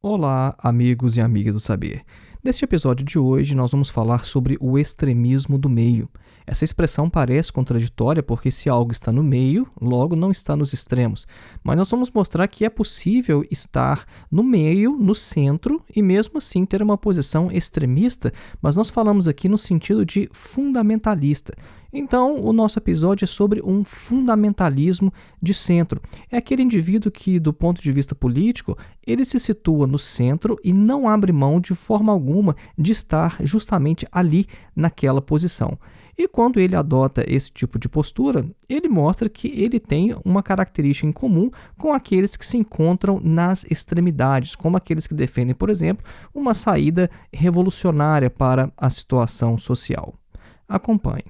Olá, amigos e amigas do saber. Neste episódio de hoje, nós vamos falar sobre o extremismo do meio. Essa expressão parece contraditória porque se algo está no meio, logo não está nos extremos. Mas nós vamos mostrar que é possível estar no meio, no centro e mesmo assim ter uma posição extremista, mas nós falamos aqui no sentido de fundamentalista. Então, o nosso episódio é sobre um fundamentalismo de centro. É aquele indivíduo que, do ponto de vista político, ele se situa no centro e não abre mão de forma alguma de estar justamente ali naquela posição. E quando ele adota esse tipo de postura, ele mostra que ele tem uma característica em comum com aqueles que se encontram nas extremidades, como aqueles que defendem, por exemplo, uma saída revolucionária para a situação social. Acompanhe.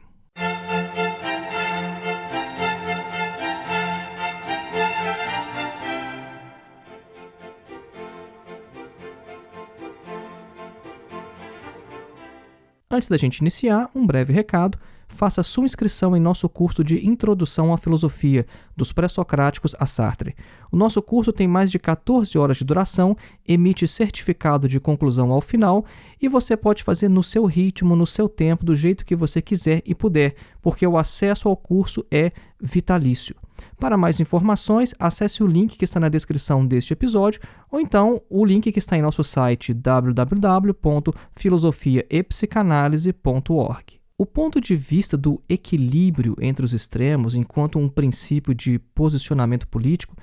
Antes da gente iniciar, um breve recado. Faça sua inscrição em nosso curso de Introdução à Filosofia, dos Pré-Socráticos a Sartre. O nosso curso tem mais de 14 horas de duração, emite certificado de conclusão ao final e você pode fazer no seu ritmo, no seu tempo, do jeito que você quiser e puder, porque o acesso ao curso é vitalício. Para mais informações, acesse o link que está na descrição deste episódio ou então o link que está em nosso site www.filosofiaepsicanalise.org. O ponto de vista do equilíbrio entre os extremos, enquanto um princípio de posicionamento político,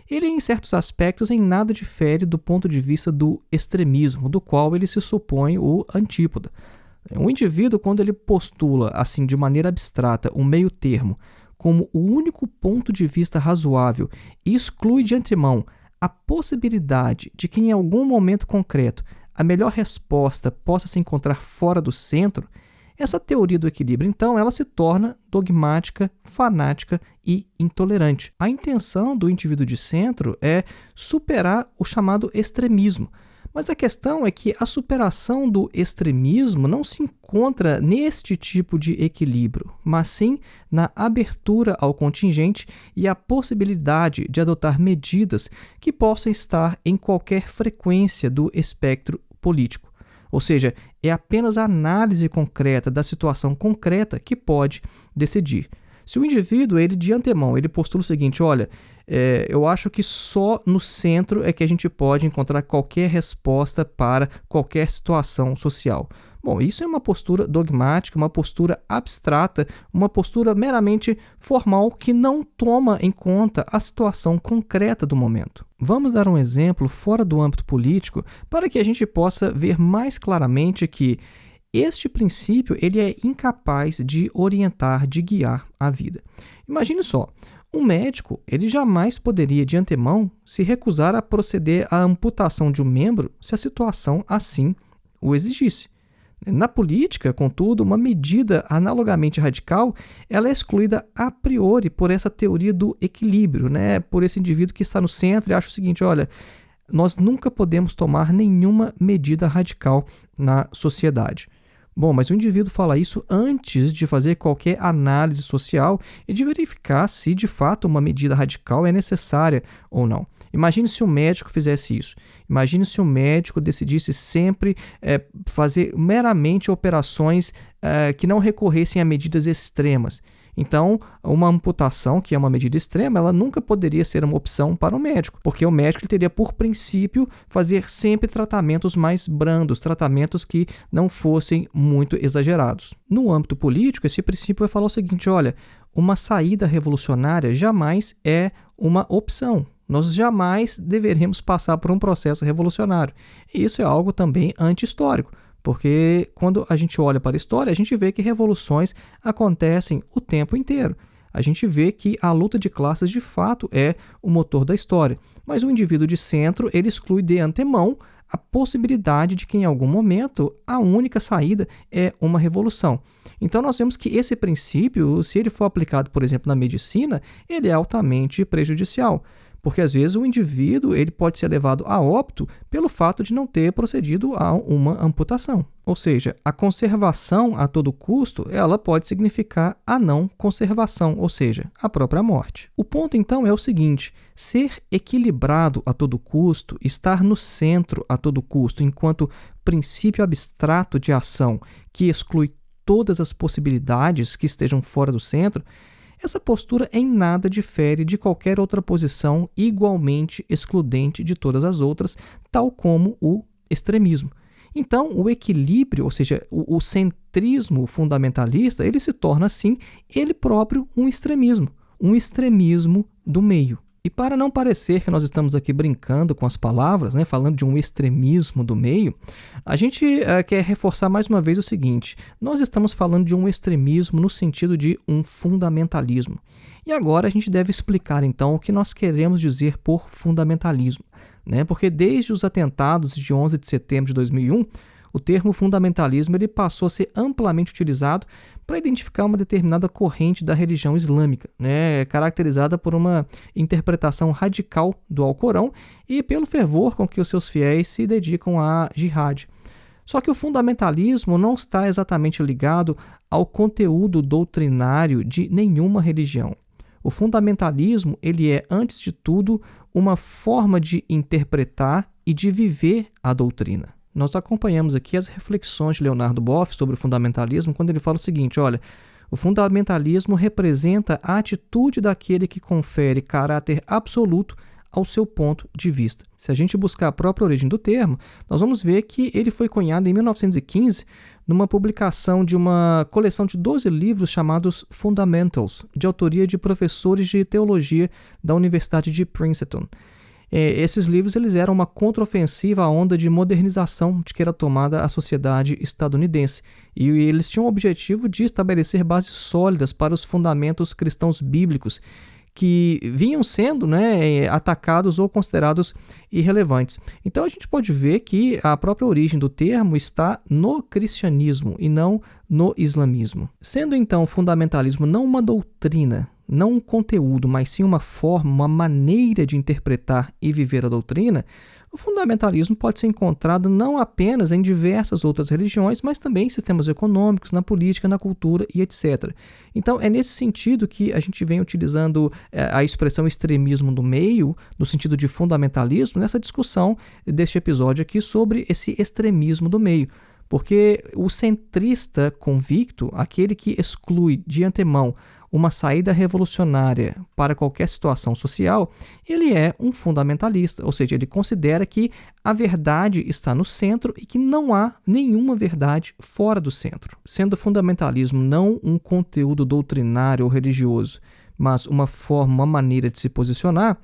ele em certos aspectos em nada difere do ponto de vista do extremismo, do qual ele se supõe o antípoda. Um indivíduo, quando ele postula, assim, de maneira abstrata, um meio termo, como o único ponto de vista razoável e exclui de antemão a possibilidade de que em algum momento concreto a melhor resposta possa se encontrar fora do centro, essa teoria do equilíbrio, então, ela se torna dogmática, fanática e intolerante. A intenção do indivíduo de centro é superar o chamado extremismo. Mas a questão é que a superação do extremismo não se encontra neste tipo de equilíbrio, mas sim na abertura ao contingente e a possibilidade de adotar medidas que possam estar em qualquer frequência do espectro político. Ou seja, é apenas a análise concreta da situação concreta que pode decidir. Se o indivíduo, ele de antemão, ele postula o seguinte, olha, eu acho que só no centro é que a gente pode encontrar qualquer resposta para qualquer situação social. Bom, isso é uma postura dogmática, uma postura abstrata, uma postura meramente formal que não toma em conta a situação concreta do momento. Vamos dar um exemplo fora do âmbito político para que a gente possa ver mais claramente que este princípio ele é incapaz de orientar, de guiar a vida. Imagine só, um médico ele jamais poderia de antemão se recusar a proceder à amputação de um membro se a situação assim o exigisse. Na política, contudo, uma medida analogamente radical ela é excluída a priori por essa teoria do equilíbrio, por esse indivíduo que está no centro e acha o seguinte, olha, nós nunca podemos tomar nenhuma medida radical na sociedade. Bom, mas o indivíduo fala isso antes de fazer qualquer análise social e de verificar se de fato uma medida radical é necessária ou não. Imagine se um médico fizesse isso. Imagine se um médico decidisse sempre fazer meramente operações que não recorressem a medidas extremas. Então, uma amputação, que é uma medida extrema, ela nunca poderia ser uma opção para o médico, porque o médico teria, por princípio, fazer sempre tratamentos mais brandos, tratamentos que não fossem muito exagerados. No âmbito político, esse princípio vai falar o seguinte, olha, uma saída revolucionária jamais é uma opção. Nós jamais deveremos passar por um processo revolucionário. E isso é algo também anti-histórico. Porque quando a gente olha para a história, a gente vê que revoluções acontecem o tempo inteiro. A gente vê que a luta de classes de fato é o motor da história. Mas o indivíduo de centro, ele exclui de antemão a possibilidade de que em algum momento a única saída é uma revolução. Então nós vemos que esse princípio, se ele for aplicado, por exemplo, na medicina, ele é altamente prejudicial. porque às vezes o indivíduo ele pode ser levado a óbito pelo fato de não ter procedido a uma amputação. Ou seja, a conservação a todo custo, ela pode significar a não conservação, ou seja, a própria morte. O ponto então é o seguinte: ser equilibrado a todo custo, estar no centro a todo custo, enquanto princípio abstrato de ação que exclui todas as possibilidades que estejam fora do centro, essa postura em nada difere de qualquer outra posição igualmente excludente de todas as outras, tal como o extremismo. Então, o equilíbrio, ou seja, o centrismo fundamentalista, ele se torna, assim, ele próprio um extremismo do meio. E para não parecer que nós estamos aqui brincando com as palavras, né, falando de um extremismo do meio, a gente quer reforçar mais uma vez o seguinte: nós estamos falando de um extremismo no sentido de um fundamentalismo. E agora a gente deve explicar então o que nós queremos dizer por fundamentalismo, né? Porque desde os atentados de 11 de setembro de 2001, o termo fundamentalismo ele passou a ser amplamente utilizado para identificar uma determinada corrente da religião islâmica, né, caracterizada por uma interpretação radical do Alcorão e pelo fervor com que os seus fiéis se dedicam à jihad. Só que o fundamentalismo não está exatamente ligado ao conteúdo doutrinário de nenhuma religião. O fundamentalismo ele é, antes de tudo, uma forma de interpretar e de viver a doutrina. Nós acompanhamos aqui as reflexões de Leonardo Boff sobre o fundamentalismo quando ele fala o seguinte: olha, o fundamentalismo representa a atitude daquele que confere caráter absoluto ao seu ponto de vista. Se a gente buscar a própria origem do termo, nós vamos ver que ele foi cunhado em 1915 numa publicação de uma coleção de 12 livros chamados Fundamentals, de autoria de professores de teologia da Universidade de Princeton. Esses livros eles eram uma contraofensiva à onda de modernização de que era tomada a sociedade estadunidense. E eles tinham o objetivo de estabelecer bases sólidas para os fundamentos cristãos bíblicos que vinham sendo, atacados ou considerados irrelevantes. Então a gente pode ver que a própria origem do termo está no cristianismo e não no islamismo. Sendo então o fundamentalismo não uma doutrina, não um conteúdo, mas sim uma forma, uma maneira de interpretar e viver a doutrina, o fundamentalismo pode ser encontrado não apenas em diversas outras religiões, mas também em sistemas econômicos, na política, na cultura e etc. Então, é nesse sentido que a gente vem utilizando a expressão extremismo do meio, no sentido de fundamentalismo, nessa discussão deste episódio aqui sobre esse extremismo do meio. Porque o centrista convicto, aquele que exclui de antemão uma saída revolucionária para qualquer situação social, ele é um fundamentalista, ou seja, ele considera que a verdade está no centro e que não há nenhuma verdade fora do centro. Sendo o fundamentalismo não um conteúdo doutrinário ou religioso, mas uma forma, uma maneira de se posicionar,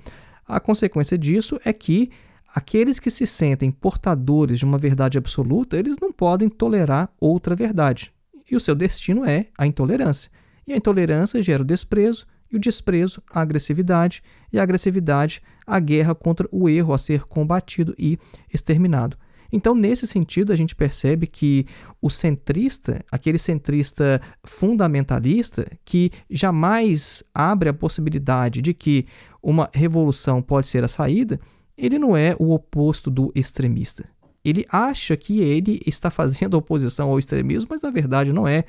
a consequência disso é que aqueles que se sentem portadores de uma verdade absoluta, eles não podem tolerar outra verdade. E o seu destino é a intolerância. E a intolerância gera o desprezo, e o desprezo, a agressividade, e a agressividade, a guerra contra o erro a ser combatido e exterminado. Então, nesse sentido, a gente percebe que o centrista, aquele centrista fundamentalista, que jamais abre a possibilidade de que uma revolução pode ser a saída, ele não é o oposto do extremista. Ele acha que ele está fazendo oposição ao extremismo, mas na verdade não é.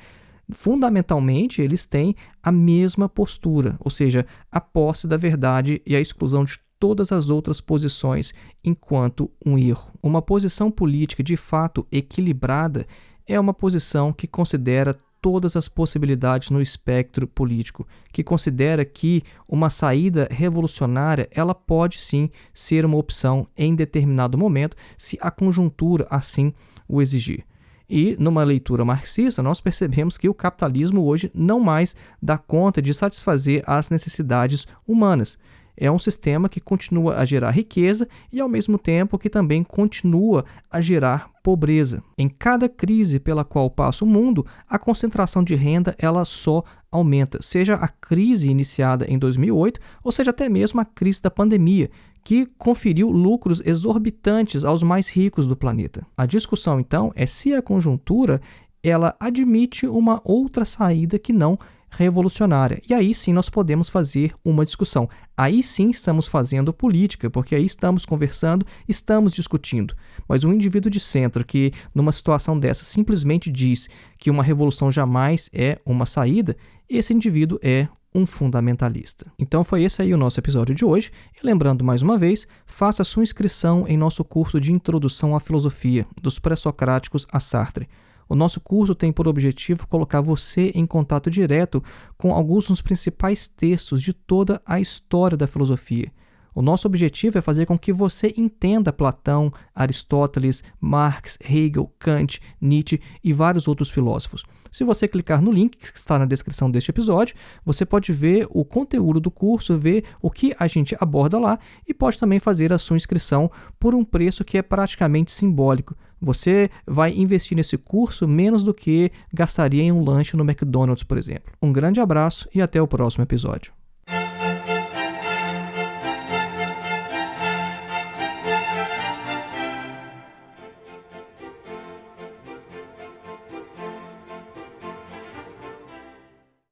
Fundamentalmente, eles têm a mesma postura, ou seja, a posse da verdade e a exclusão de todas as outras posições enquanto um erro. Uma posição política de fato equilibrada é uma posição que considera todas as possibilidades no espectro político, que considera que uma saída revolucionária ela pode sim ser uma opção em determinado momento, se a conjuntura assim o exigir. E, numa leitura marxista, nós percebemos que o capitalismo hoje não mais dá conta de satisfazer as necessidades humanas. É um sistema que continua a gerar riqueza e, ao mesmo tempo, que também continua a gerar pobreza. Em cada crise pela qual passa o mundo, a concentração de renda ela só aumenta, seja a crise iniciada em 2008, ou seja até mesmo a crise da pandemia, que conferiu lucros exorbitantes aos mais ricos do planeta. A discussão, então, é se a conjuntura ela admite uma outra saída que não revolucionária. E aí sim nós podemos fazer uma discussão. Aí sim estamos fazendo política, porque aí estamos conversando, estamos discutindo. Mas um indivíduo de centro que, numa situação dessa, simplesmente diz que uma revolução jamais é uma saída, esse indivíduo é um fundamentalista. Então foi esse aí o nosso episódio de hoje. E lembrando mais uma vez, faça sua inscrição em nosso curso de Introdução à Filosofia, dos Pré-Socráticos a Sartre. O nosso curso tem por objetivo colocar você em contato direto com alguns dos principais textos de toda a história da filosofia. O nosso objetivo é fazer com que você entenda Platão, Aristóteles, Marx, Hegel, Kant, Nietzsche e vários outros filósofos. Se você clicar no link que está na descrição deste episódio, você pode ver o conteúdo do curso, ver o que a gente aborda lá e pode também fazer a sua inscrição por um preço que é praticamente simbólico. Você vai investir nesse curso menos do que gastaria em um lanche no McDonald's, por exemplo. Um grande abraço e até o próximo episódio.